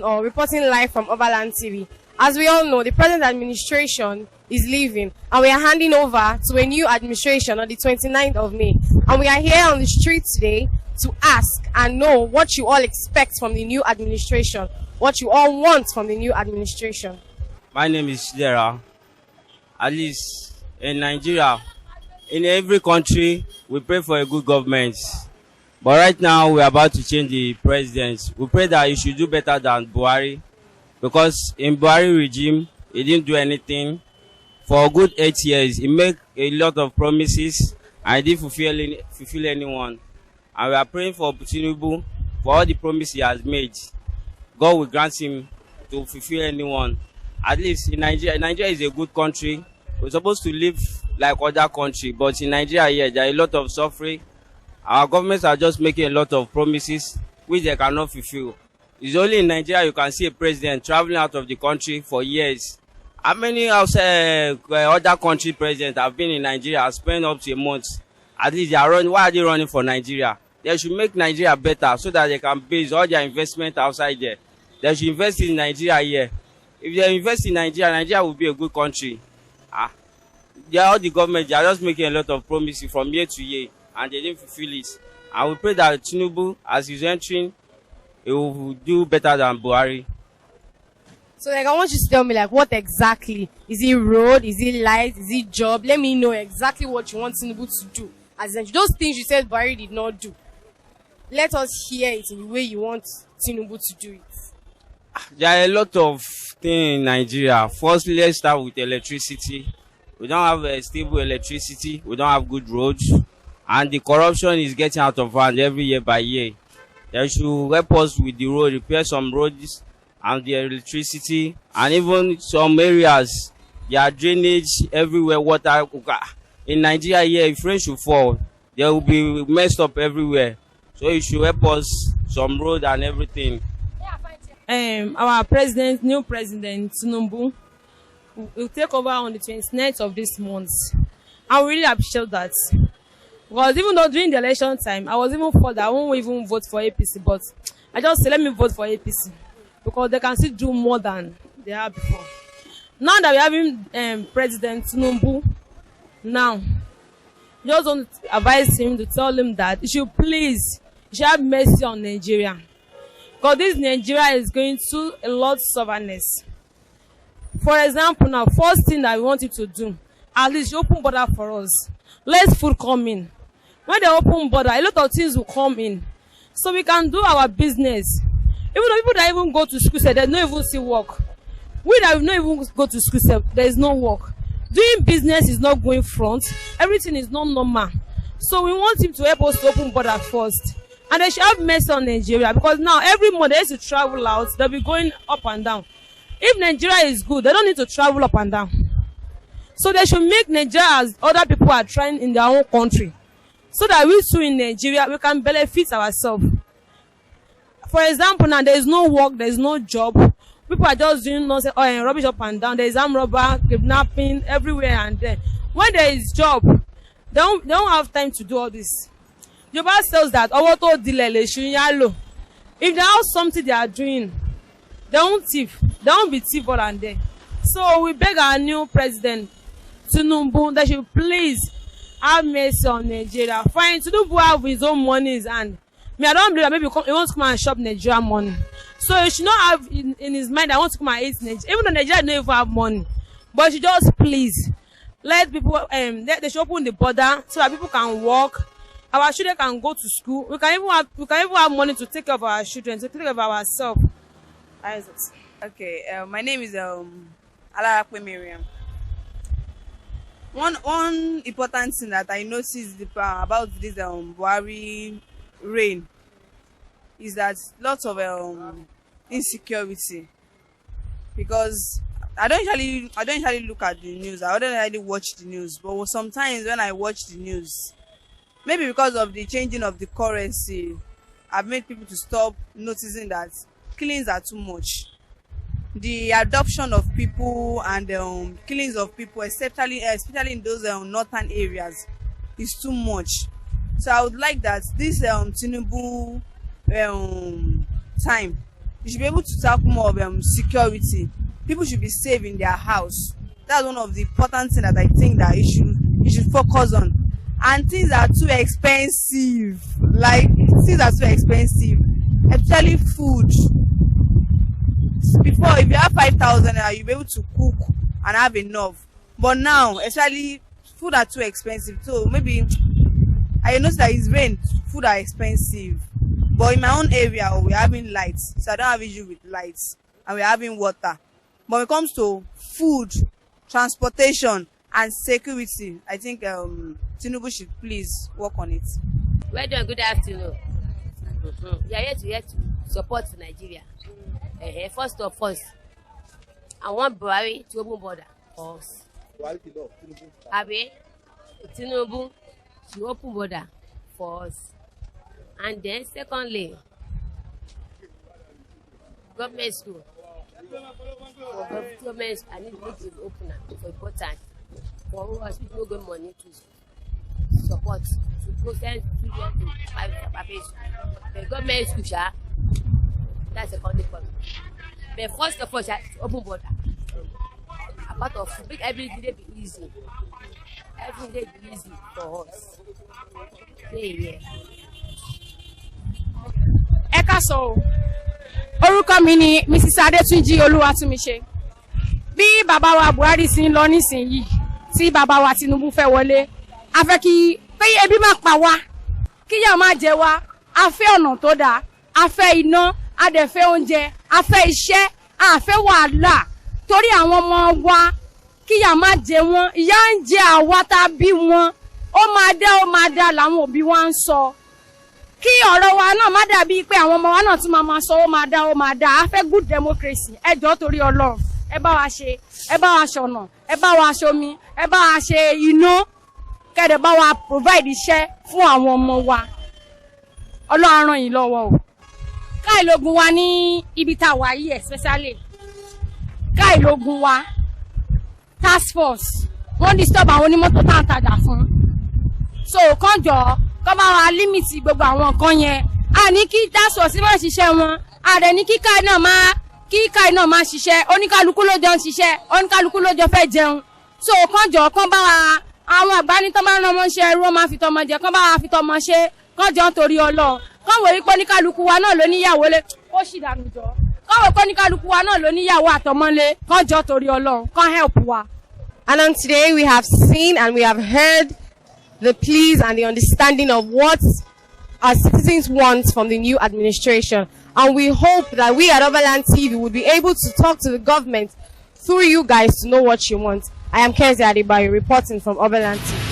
or reporting live from Overland TV. As we all know, the present administration is leaving, and we are handing over to a new administration on the 29th of May. And we are here on the street today to ask and know what you all expect from the new administration, what you all want from the new administration. My name is Shidera. At least in Nigeria, in every country, we pray for a good government. But right now, we are about to change the president. We pray that he should do better than Buhari. Because in Buhari regime, he didn't do anything. For a good 8 years, he made a lot of promises and he didn't fulfill anyone. And we are praying for Tinubu for all the promises he has made. God will grant him to fulfill anyone. At least in Nigeria is a good country. We're supposed to live like other countries, but in Nigeria, yeah, there are a lot of suffering. Our governments are just making a lot of promises which they cannot fulfill. It's only in Nigeria you can see a president traveling out of the country for years. How many outside other country presidents have been in Nigeria and spent up to a month? At least they are running. Why are they running for Nigeria? They should make Nigeria better so that they can base all their investment outside there. They should invest in Nigeria here. If they invest in Nigeria, Nigeria will be a good country. All the government, they are just making a lot of promises from year to year, and they didn't fulfill it. And we pray that Tinubu, as he's entering, he will do better than Buhari. So, I want you to tell me, what exactly? Is it road? Is it light? Is it job? Let me know exactly what you want Tinubu to do. As in, those things you said Buhari did not do. Let us hear it in the way you want Tinubu to do it. There are a lot of things in Nigeria. Firstly, let's start with electricity. We don't have stable electricity. We don't have good roads. And the corruption is getting out of hand every year by year. They should help us with the road, repair some roads and the electricity. And even some areas, there are drainage everywhere, water. In Nigeria here, if rain should fall, they will be messed up everywhere. So it should help us some road and everything. Our new president, Tinubu, will take over on the 29th of this month. I really appreciate that. Because even though during the election time, I was even for that I won't even vote for APC, but I just say let me vote for APC. Because they can still do more than they have before. Now that we're having President Tinubu, now, just want to advise him to tell him that he should have mercy on Nigeria. Because this Nigeria is going through a lot of stubbornness. For example, now, first thing that we want you to do, at least open border for us. Let food come in. When they open border, a lot of things will come in. So we can do our business. Even though people that even go to school say they don't even see work. We that don't even go to school say there is no work. Doing business is not going front. Everything is not normal. So we want him to help us to open border first. And they should have mercy on Nigeria, because now every month they used to travel out, they'll be going up and down. If Nigeria is good, they don't need to travel up and down. So they should make Nigeria as other people are trying in their own country. So that we too in Nigeria, we can benefit ourselves. For example, now there is no work, there is no job. People are just doing nonsense, rubbish up and down. There is armed robber, kidnapping, everywhere and there. When there is job, they don't have time to do all this. Yoruba says that if they have something they are doing, they won't thief. They won't be thief all and there. So we beg our new president, Tinubu, that should please have mercy on Nigeria. Fine, Tinubu have his own monies, and I don't believe that maybe he wants to come and shop Nigeria money. So he should not have in his mind, I want to come and eat Nigeria. Even though Nigeria don't even have money. But he should just please let people, they should open the border so that people can walk. Our children can go to school. We can even have money to take care of our children, to take care of ourselves. How is it? Okay, my name is Alarakwe Miriam. One important thing that I noticed about this Buhari reign is that lots of insecurity. Because I don't usually look at the news. I don't usually watch the news. But sometimes when I watch the news, maybe because of the changing of the currency, I've made people to stop noticing that killings are too much. The adoption of people and killings of people, especially in those northern areas, is too much. So I would like that this Tinubu time you should be able to tackle more of security. People should be safe in their house. That's one of the important things that I think that you should focus on. And things are too expensive. Like, things are too expensive, especially food. Before, if you have 5,000, you'll be able to cook and have enough. But now, especially food are too expensive. So maybe I noticed that it's rain, food are expensive. But in my own area, we're having lights, so I don't have issue with lights, and we're having water. But when it comes to food, transportation, and security, I think Tinubu should please work on it. Well done, good afternoon. We are here to support Nigeria. First of all, I want Buhari to open border for us. Tinubu to open border for us. And then secondly, government school. Government, I need to open for important. For us, people no get money to support, to process children to private school. The government school, that's a country problem. But first of all, to open border. Apart of make everything be easy. Everything be easy for us. Yeah. Ẹ káàsán o. Orúkọ mi ni Mrs. Adétúnjí Olúwatúnmiṣe. Bí bàbá wa Buhari sì ń lọ nísìnyí, tí bàbá wa Tinubu fẹ́ wọlé, a fẹ́ kí ebi má pa wá, kíyà má jẹ wá, a fẹ́ ọ̀nà tó dáa, a fẹ́ iná, a dẹ̀ fẹ́ oúnjẹ, a fẹ́ iṣẹ́, a fẹ́ wàhálà. Torí àwọn ọmọ wa, kíyà má jẹ wọ́n, ìyà ń jẹ àwa tá bí wọn, ó máa dá làwọn òbí wa ń sọ. Kí ọ̀rọ̀ wa náà má dàbí pé àwọn ọmọ wa náà tún máa sọ ó máa dá a fẹ́ good democracy. Ẹ jọ̀ọ́ torí Ọlọ́run, ẹ bá wa ṣe, ẹ bá wa ṣọ̀nà, ẹ bá wa ṣomi, ẹ bá wa ṣe iná, kẹ́dẹ̀ bá wa provide iṣẹ́ fún àwọn ọmọ wa. Ọlọ́run ràn yín lọ́wọ́ o. Káìlógún wa ní ibi tá wà yìí especially. Káìlógún wa task force wọ́n disturb àwọn onímọ́tò tá ń tajà fún. So kàn jọ̀ọ́ kọ́ bá wa límìtì gbogbo àwọn nǹkan yẹn. A ní kí task force má ṣiṣẹ́ wọn, a dẹ̀ ní kí káì náà má ṣiṣẹ́, oníkálukú ló jọ ń ṣiṣẹ́, oníkálukú ló jọ fẹ́ jẹun. So kàn jọ̀ọ́ kàn bá wa àwọn àgbánitọ́ máa ń rán ọmọ ṣe ẹrú wọn máa fi tọmọ jẹ, kàn bá wa fi tọmọ ṣe, kàn jọ̀ọ́ torí Ọlọ́run. Kàn wò wípé oníkálukú wa náà ló níyàwó lé, ó sì dànù jọ. Kàn wò wípé oníkálukú wa náà ló níyàwó àtọmọlé, kàn jọ̀ọ́ torí Ọlọ́run, kàn help wa. And today we have seen and we have heard the pleas and the understanding of what our citizens want from the new administration. And we hope that we at Overland TV would be able to talk to the government through you guys to know what you want. I am Kenzie Adebayo reporting from Overland TV.